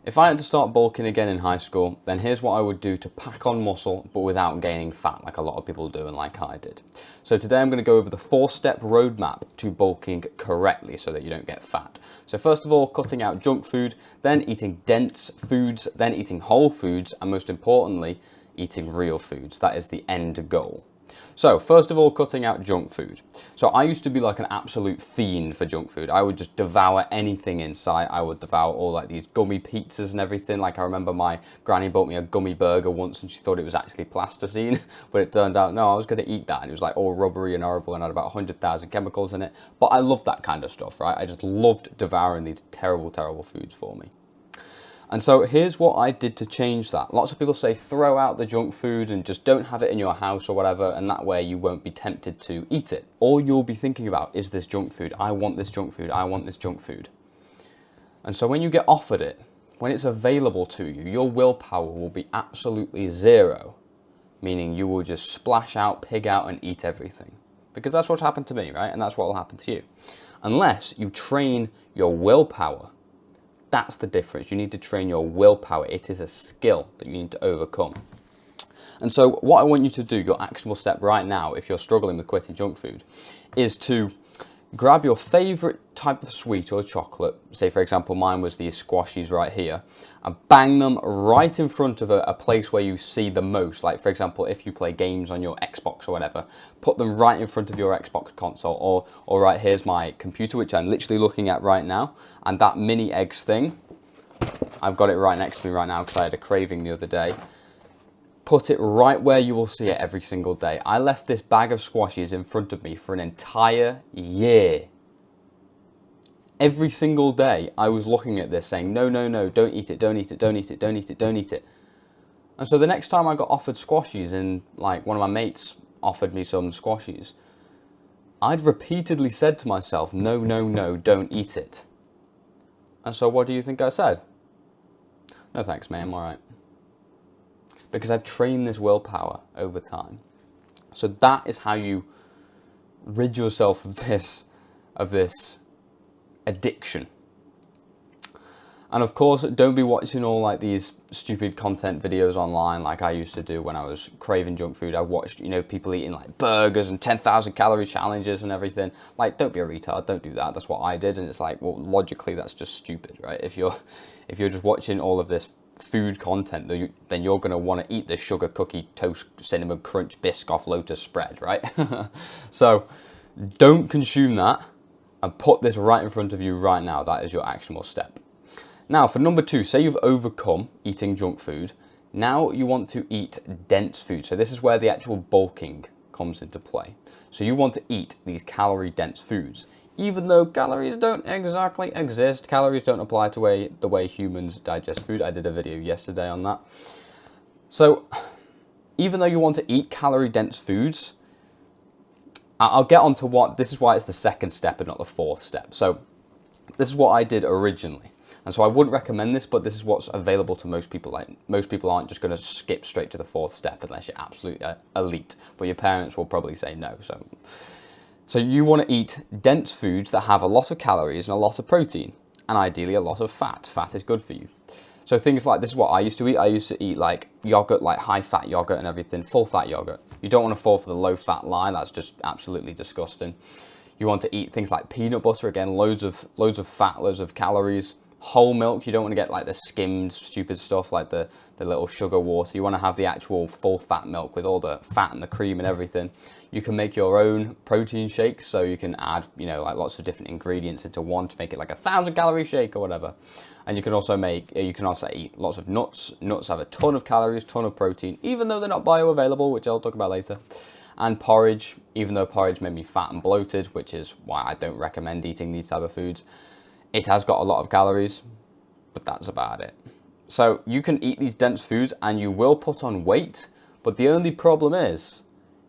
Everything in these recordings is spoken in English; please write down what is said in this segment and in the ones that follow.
If I had to start bulking again in high school, then here's what I would do to pack on muscle, but without gaining fat like a lot of people do and like I did. So today I'm going to go over the 4-step roadmap to bulking correctly so that you don't get fat. So first of all, cutting out junk food, then eating dense foods, then eating whole foods, and most importantly, eating real foods. That is the end goal. So first of all, cutting out junk food. So I used to be like an absolute fiend for junk food. I would just devour anything in sight. I would devour all like these gummy pizzas and everything. Like I remember my granny bought me a gummy burger once and she thought it was actually plasticine, but it turned out, no, I was going to eat that. And it was like all rubbery and horrible and had about 100,000 chemicals in it. But I loved that kind of stuff, right? I just loved devouring these terrible, terrible foods for me. And so here's what I did to change that. Lots of people say throw out the junk food and just don't have it in your house or whatever, and that way you won't be tempted to eat it. All you'll be thinking about is this junk food. I want this junk food. I want this junk food. And so when you get offered it, when it's available to you, your willpower will be absolutely zero, meaning you will just splash out, pig out, and eat everything. Because that's what's happened to me, right? And that's what will happen to you. Unless you train your willpower. That's the difference. You need to train your willpower. It is a skill that you need to overcome. And so what I want you to do, your actionable step right now, if you're struggling with quitting junk food, is to grab your favorite type of sweet or chocolate. Say, for example, mine was these squashies right here, and bang them right in front of a place where you see the most. Like, for example, if you play games on your Xbox or whatever, put them right in front of your Xbox console. Or right here's my computer, which I'm literally looking at right now, and that mini eggs thing, I've got it right next to me right now because I had a craving the other day. Put it right where you will see it every single day. I left this bag of squashies in front of me for an entire year. Every single day I was looking at this saying, no, no, no, don't eat it, don't eat it, don't eat it, don't eat it, don't eat it. And so the next time I got offered squashies and like one of my mates offered me some squashies, I'd repeatedly said to myself, no, no, no, don't eat it. And so what do you think I said? No thanks, mate, I'm all right. Because I've trained this willpower over time. So that is how you rid yourself of this addiction. And of course, don't be watching all like these stupid content videos online like I used to do when I was craving junk food. I watched, people eating like burgers and 10,000 calorie challenges and everything. Like, don't be a retard, don't do that. That's what I did. And it's like, well, logically, that's just stupid, right? If you're just watching all of this food content, then you're going to want to eat the sugar cookie toast cinnamon crunch Biscoff Lotus spread, right? So don't consume that and put this right in front of you right now. That is your actionable step. Now for number 2, say you've overcome eating junk food. Now you want to eat dense food. So this is where the actual bulking comes into play. So you want to eat these calorie dense foods. Even though calories don't exactly exist, calories don't apply to the way humans digest food. I did a video yesterday on that. So even though you want to eat calorie-dense foods, I'll get on to this is why it's the 2nd step and not the 4th step. So this is what I did originally. And so I wouldn't recommend this, but this is what's available to most people. Like, most people aren't just going to skip straight to the 4th step unless you're absolutely elite. But your parents will probably say no. So you want to eat dense foods that have a lot of calories and a lot of protein, and ideally a lot of fat. Fat is good for you. So things like, this is what I used to eat. I used to eat like yogurt, like high-fat yogurt and everything, full-fat yogurt. You don't want to fall for the low-fat line. That's just absolutely disgusting. You want to eat things like peanut butter, again, loads of fat, loads of calories. Whole milk, you don't want to get like the skimmed stupid stuff like the little sugar water. You want to have the actual full fat milk with all the fat and the cream and everything. You can make your own protein shakes, so you can add like lots of different ingredients into one to make it like 1,000 calorie shake or whatever. And you can also eat lots of nuts. Nuts have a ton of calories, ton of protein, even though they're not bioavailable, which I'll talk about later. And porridge, even though porridge made me fat and bloated, which is why I don't recommend eating these type of foods. It has got a lot of calories, but that's about it. So you can eat these dense foods and you will put on weight, but the only problem is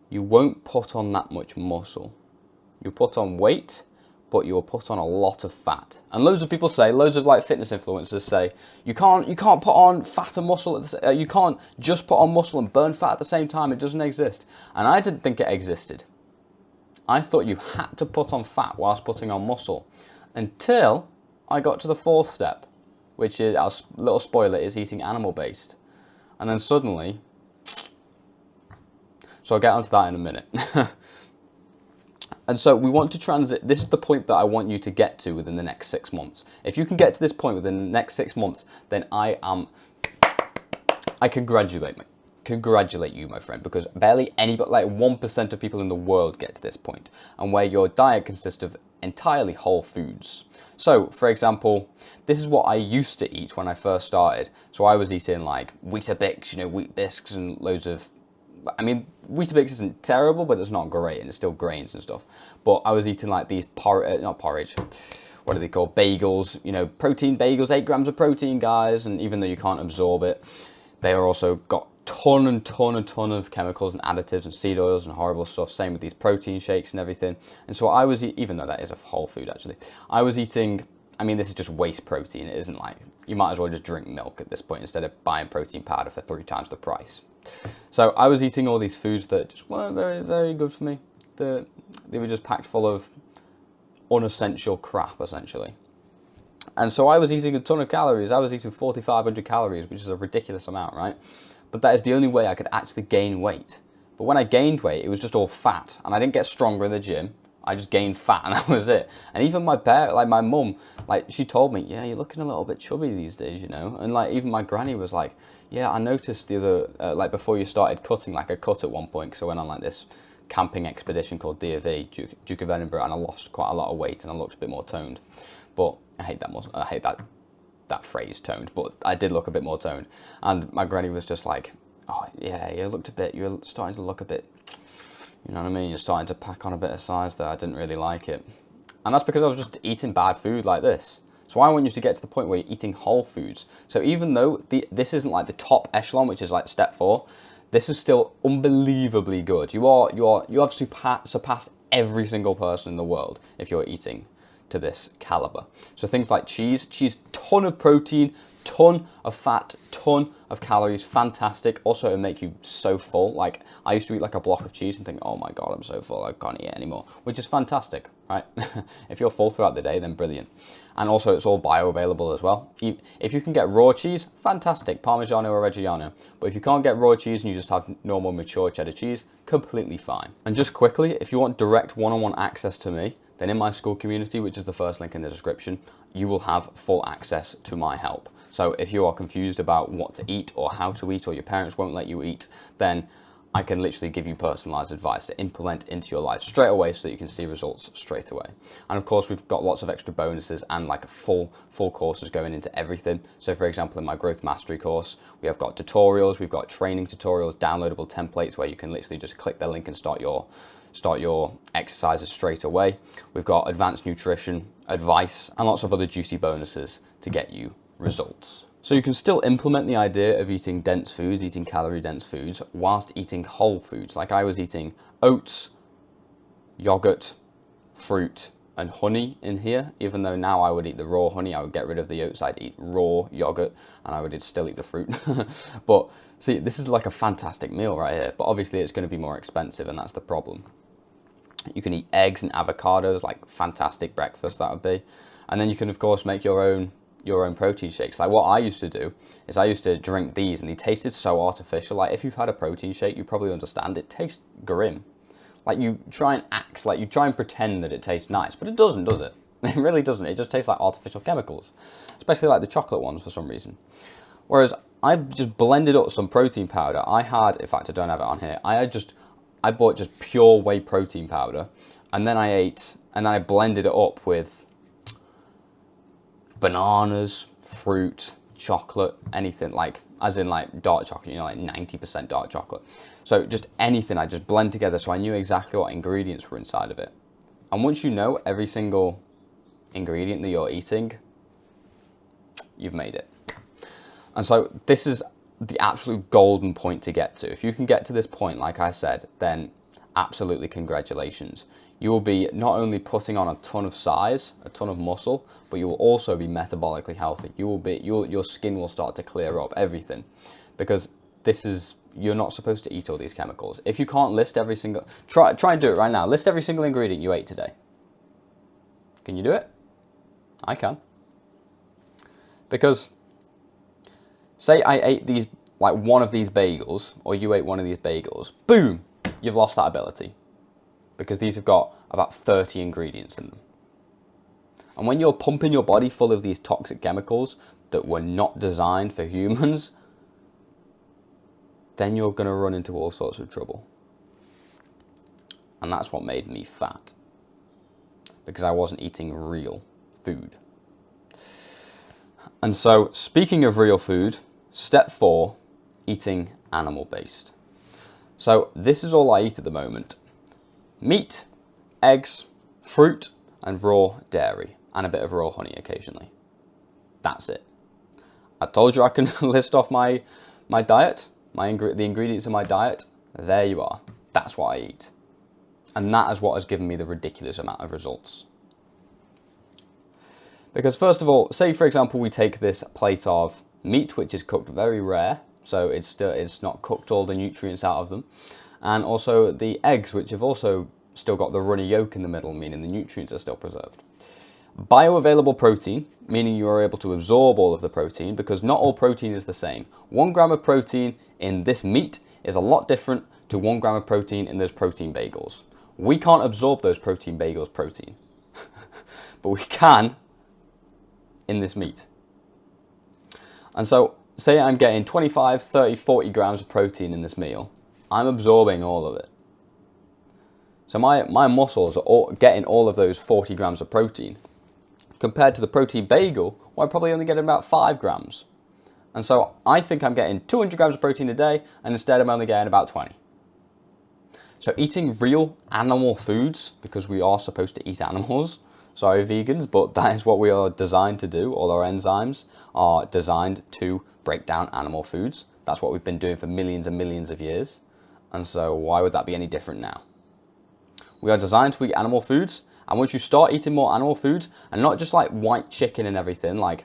you won't put on that much muscle. You put on weight, but you'll put on a lot of fat. And loads of people say, loads of like fitness influencers say, you can't put on fat and muscle, you can't just put on muscle and burn fat at the same time. It doesn't exist. And I didn't think it existed. I thought you had to put on fat whilst putting on muscle, until I got to the 4th step, which is, our little spoiler, is eating animal-based. And then suddenly, so I'll get onto that in a minute. And so we want to transit, this is the point that I want you to get to within the next 6 months. If you can get to this point within the next 6 months, then I congratulate you, my friend, because barely anybody, like 1% of people in the world get to this point, and where your diet consists of entirely whole foods. So, for example, this is what I used to eat when I first started. So I was eating like Weetabix, wheat bisques and loads of, I mean, Weetabix isn't terrible, but it's not great, and it's still grains and stuff. But I was eating like these not porridge, what are they called? Bagels, protein bagels, 8 grams of protein, guys. And even though you can't absorb it, they are also got ton of chemicals and additives and seed oils and horrible stuff. Same with these protein shakes and everything. And so I was, even though that is a whole food actually, I was eating, I mean, this is just waste protein. It isn't like, you might as well just drink milk at this point instead of buying protein powder for 3 times the price. So I was eating all these foods that just weren't very, very good for me. They were just packed full of unessential crap, essentially. And so I was eating a ton of calories. I was eating 4,500 calories, which is a ridiculous amount, right? But that is the only way I could actually gain weight. But when I gained weight, it was just all fat. And I didn't get stronger in the gym. I just gained fat, and that was it. And even my parents, like my mum, like she told me, yeah, you're looking a little bit chubby these days, And like even my granny was like, yeah, I noticed the other, like before you started cutting, like I cut at one point, because I went on like this camping expedition called D.A.V., Duke of Edinburgh, and I lost quite a lot of weight, and I looked a bit more toned. But I hate that phrase, toned, but I did look a bit more toned. And my granny was just like, oh yeah, you're starting to look a bit, you know what I mean? You're starting to pack on a bit of size there. I didn't really like it. And that's because I was just eating bad food like this. So I want you to get to the point where you're eating whole foods. So even though this isn't like the top echelon, which is like step 4, this is still unbelievably good. You have surpassed every single person in the world if you're eating to this caliber. So things like cheese, ton of protein, ton of fat, ton of calories, fantastic. Also, it'll make you so full. Like I used to eat like a block of cheese and think, oh my God, I'm so full, I can't eat it anymore, which is fantastic, right? If you're full throughout the day, then brilliant. And also it's all bioavailable as well. If you can get raw cheese, fantastic, Parmigiano or Reggiano. But if you can't get raw cheese and you just have normal mature cheddar cheese, completely fine. And just quickly, if you want direct one-on-one access to me, then in my school community, which is the first link in the description, you will have full access to my help. So if you are confused about what to eat or how to eat, or your parents won't let you eat, then I can literally give you personalized advice to implement into your life straight away so that you can see results straight away. And of course, we've got lots of extra bonuses and like full courses going into everything. So for example, in my growth mastery course, we have got tutorials, we've got training tutorials, downloadable templates where you can literally just click the link and start your exercises straight away. We've got advanced nutrition advice and lots of other juicy bonuses to get you results. So you can still implement the idea of eating dense foods, eating calorie dense foods, whilst eating whole foods. Like I was eating oats, yogurt, fruit, and honey in here. Even though now I would eat the raw honey, I would get rid of the oats, I'd eat raw yogurt, and I would still eat the fruit. But see, this is like a fantastic meal right here, but obviously it's going to be more expensive, and that's the problem. You can eat eggs and avocados, like fantastic breakfast that would be. And then you can of course make your own protein shakes. Like what I used to do is I used to drink these, and they tasted so artificial. Like if you've had a protein shake, you probably understand it tastes grim. Like you try and act, like you try and pretend that it tastes nice, but it doesn't, does it? It really doesn't. It just tastes like artificial chemicals, especially like the chocolate ones for some reason. Whereas I just blended up some protein powder. I had, in fact I don't have it on here, I bought just pure whey protein powder, and then I blended it up with bananas, fruit, chocolate, anything, like as in like dark chocolate, like 90% dark chocolate. So just anything I just blend together, so I knew exactly what ingredients were inside of it. And once you know every single ingredient that you're eating, you've made it. And so this is the absolute golden point to get to. If you can get to this point, like I said, then absolutely congratulations. You will be not only putting on a ton of size, a ton of muscle, but you will also be metabolically healthy. Your skin will start to clear up, everything. Because you're not supposed to eat all these chemicals. If you can't list every single, try and do it right now. List every single ingredient you ate today. Can you do it? I can. Because say I ate these, like one of these bagels, or you ate one of these bagels, boom, you've lost that ability. Because these have got about 30 ingredients in them. And when you're pumping your body full of these toxic chemicals that were not designed for humans, then you're going to run into all sorts of trouble. And that's what made me fat. Because I wasn't eating real food. And so, speaking of real food, step 4, eating animal-based. So, this is all I eat at the moment. Meat, eggs, fruit, and raw dairy. And a bit of raw honey occasionally. That's it. I told you I can list off my diet, the ingredients in my diet. There you are. That's what I eat. And that is what has given me the ridiculous amount of results. Because first of all, say for example we take this plate of meat, which is cooked very rare, so it's not cooked all the nutrients out of them, and also the eggs, which have also still got the runny yolk in the middle, meaning the nutrients are still preserved. Bioavailable protein, meaning you are able to absorb all of the protein, because not all protein is the same. 1 gram of protein in this meat is a lot different to 1 gram of protein in those protein bagels. We can't absorb those protein bagels protein, but we can in this meat. And so, say I'm getting 25, 30, 40 grams of protein in this meal, I'm absorbing all of it. So my muscles are getting all of those 40 grams of protein, compared to the protein bagel, where I'm probably only getting about 5 grams. And so I think I'm getting 200 grams of protein a day, and instead I'm only getting about 20. So eating real animal foods, because we are supposed to eat animals, sorry vegans, but that is what we are designed to do. All our enzymes are designed to break down animal foods. That's what we've been doing for millions and millions of years. And so why would that be any different now? We are designed to eat animal foods, and once you start eating more animal foods, and not just like white chicken and everything, like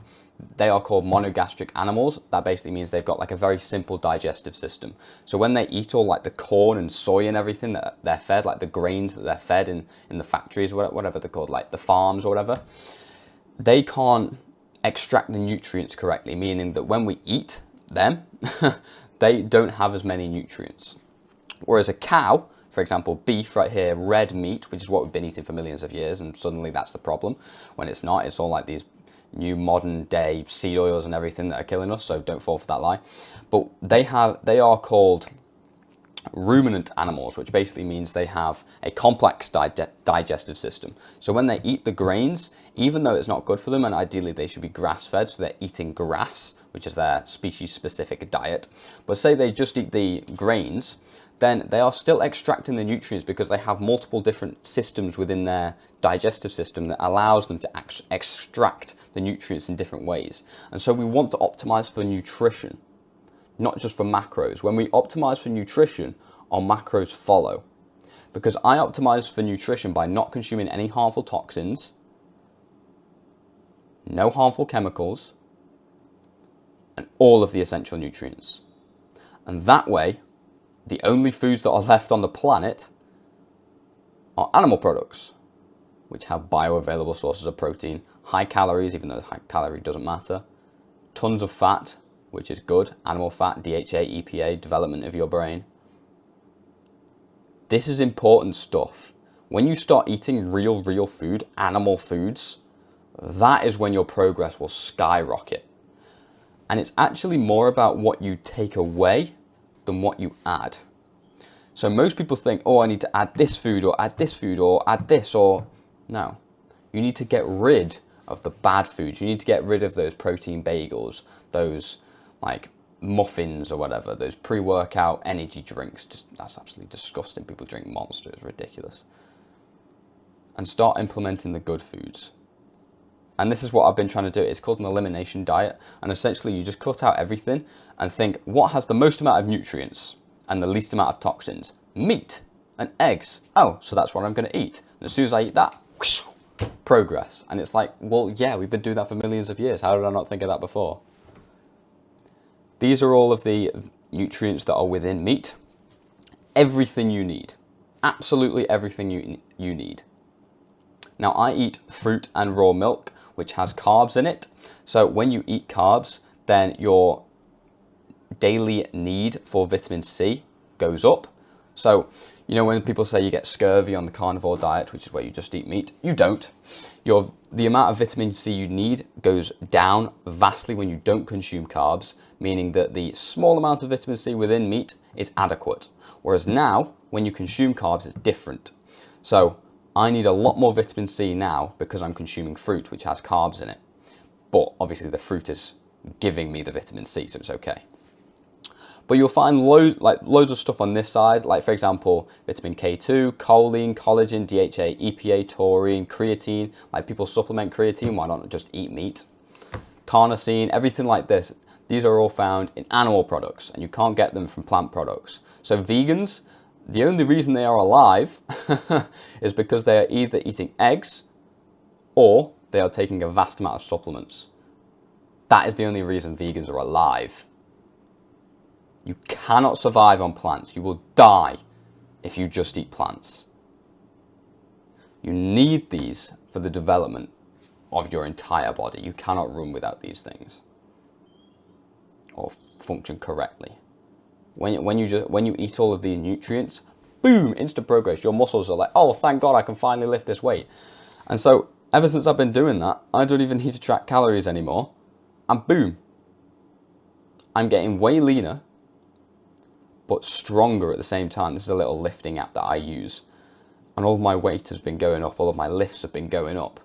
they are called monogastric animals. That basically means they've got like a very simple digestive system. So when they eat all like the corn and soy and everything that they're fed, like the grains that they're fed in the factories, whatever they're called, like the farms or whatever, they can't extract the nutrients correctly, meaning that when we eat them, they don't have as many nutrients. Whereas a cow, for example, beef right here, red meat, which is what we've been eating for millions of years, and suddenly that's the problem. When it's not, it's all like these new modern day seed oils and everything that are killing us, so don't fall for that lie. But they are called ruminant animals, which basically means they have a complex digestive system. So when they eat the grains, even though it's not good for them, and ideally they should be grass-fed, so they're eating grass, which is their species-specific diet, but say they just eat the grains, then they are still extracting the nutrients because they have multiple different systems within their digestive system that allows them to extract the nutrients in different ways. And so we want to optimize for nutrition, not just for macros. When we optimize for nutrition, our macros follow. Because I optimize for nutrition by not consuming any harmful toxins, no harmful chemicals, and all of the essential nutrients. And that way, the only foods that are left on the planet are animal products, which have bioavailable sources of protein, high calories, even though high calorie doesn't matter, tons of fat, which is good, animal fat, DHA, EPA, development of your brain. This is important stuff. When you start eating real food, animal foods, that is when your progress will skyrocket. And it's actually more about what you take away than what you add. So most people think, oh, I need to add this food or add this food or add this, or no. You need to get rid of the bad foods. You need to get rid of those protein bagels, those like muffins or whatever, those pre-workout energy drinks. That's absolutely disgusting. People drink Monster, it's ridiculous. And start implementing the good foods. And this is what I've been trying to do. It's called an elimination diet. And essentially you just cut out everything and think, what has the most amount of nutrients and the least amount of toxins? Meat and eggs. Oh, so that's what I'm going to eat. And as soon as I eat that, whoosh, progress. And it's like, well, yeah, we've been doing that for millions of years. How did I not think of that before? These are all of the nutrients that are within meat. Everything you need. Absolutely everything you need. Now, I eat fruit and raw milk, which has carbs in it. So when you eat carbs, then your daily need for vitamin C goes up. So, you know, when people say you get scurvy on the carnivore diet, which is where you just eat meat, you don't. The amount of vitamin C you need goes down vastly when you don't consume carbs, meaning that the small amount of vitamin C within meat is adequate. Whereas now, when you consume carbs, it's different. So I need a lot more vitamin C now because I'm consuming fruit, which has carbs in it. But obviously the fruit is giving me the vitamin C, so it's okay. But you'll find loads of stuff on this side, like for example, vitamin K2, choline, collagen, DHA, EPA, taurine, creatine. Like people supplement creatine, why not just eat meat? Carnosine, everything like this. These are all found in animal products, and you can't get them from plant products. So vegans, the only reason they are alive is because they are either eating eggs or they are taking a vast amount of supplements. That is the only reason vegans are alive. You cannot survive on plants. You will die if you just eat plants. You need these for the development of your entire body. You cannot run without these things or function correctly. When you eat all of these nutrients, boom, instant progress. Your muscles are like, oh, thank God I can finally lift this weight. And so ever since I've been doing that, I don't even need to track calories anymore. And boom, I'm getting way leaner, but stronger at the same time. This is a little lifting app that I use. And all of my weight has been going up, all of my lifts have been going up.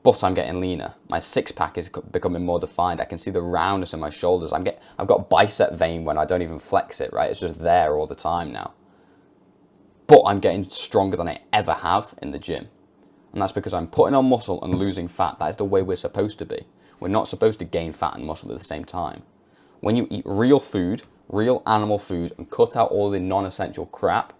But I'm getting leaner. My six-pack is becoming more defined. I can see the roundness in my shoulders. I've got bicep vein when I don't even flex it, right? It's just there all the time now. But I'm getting stronger than I ever have in the gym. And that's because I'm putting on muscle and losing fat. That is the way we're supposed to be. We're not supposed to gain fat and muscle at the same time. When you eat real food, real animal food, and cut out all the non-essential crap,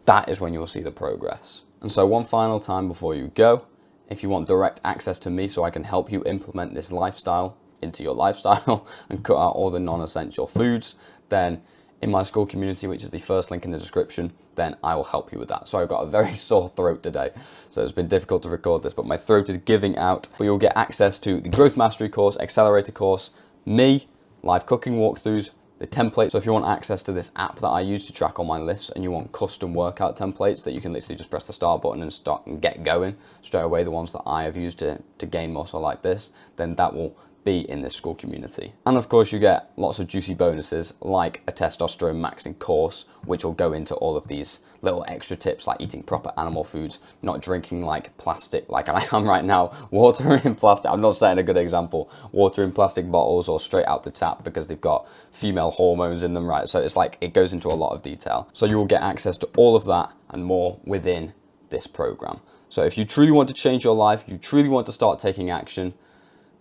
that is when you'll see the progress. And so one final time before you go, if you want direct access to me so I can help you implement this lifestyle into your lifestyle and cut out all the non-essential foods, then in my school community, which is the first link in the description, then I will help you with that. So I've got a very sore throat today, so it's been difficult to record this, but my throat is giving out. But you'll get access to the Growth Mastery course, Accelerator course, me, live cooking walkthroughs, the templates. So if you want access to this app that I use to track all my lifts and you want custom workout templates that you can literally just press the start button and start and get going straight away, the ones that I have used to gain muscle like this, then that will be in this school community. And of course you get lots of juicy bonuses like a testosterone maxing course, which will go into all of these little extra tips like eating proper animal foods, not drinking like plastic like I am right now, water in plastic. I'm not setting a good example. Water in plastic bottles or straight out the tap because they've got female hormones in them, right? So it's like it goes into a lot of detail. So you will get access to all of that and more within this program. So if you truly want to change your life, you truly want to start taking action,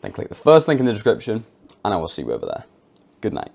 then click the first link in the description and I will see you over there. Good night.